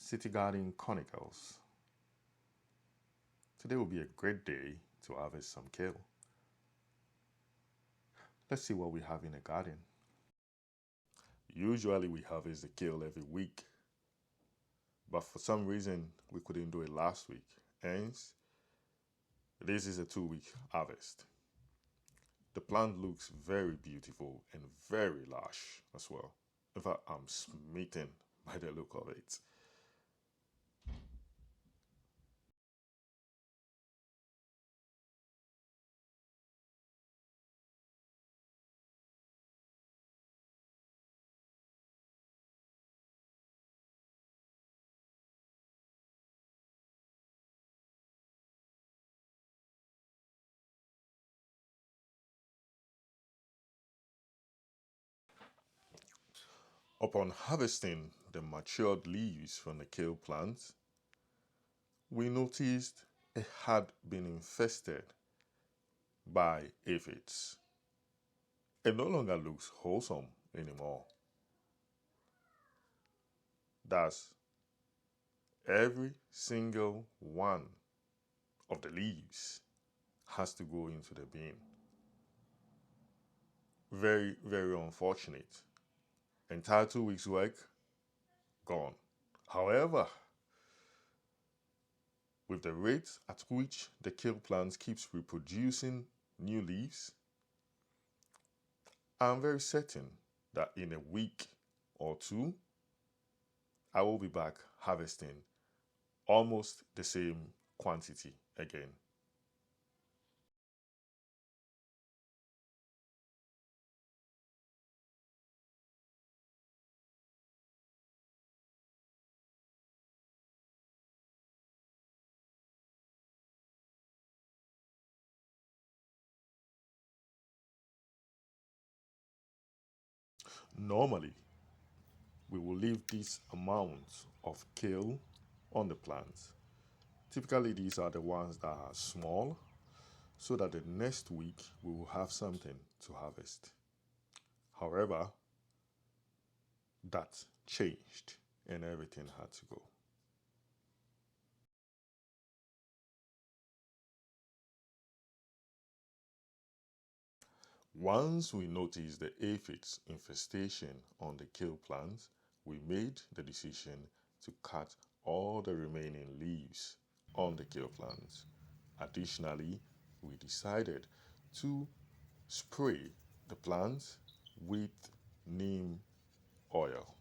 City Garden Chronicles. Today will be a great day to harvest some kale. Let's see what we have in the garden. Usually we harvest the kale every week, but for some reason we couldn't do it last week. Hence, this is a 2-week harvest. The plant looks very beautiful and very lush as well. In fact, I'm smitten by the look of it. Upon harvesting the matured leaves from the kale plant, we noticed it had been infested by aphids. It no longer looks wholesome anymore. Thus, every single one of the leaves has to go into the bin. Very, very unfortunate. Entire 2 weeks' work gone. However, with the rate at which the kale plant keeps reproducing new leaves, I'm very certain that in a week or two, I will be back harvesting almost the same quantity again. Normally, we will leave this amount of kale on the plant. Typically, these are the ones that are small, so that the next week we will have something to harvest. However, that changed and everything had to go. Once we noticed the aphids infestation on the kale plant, we made the decision to cut all the remaining leaves on the kale plant. Additionally, we decided to spray the plant with neem oil.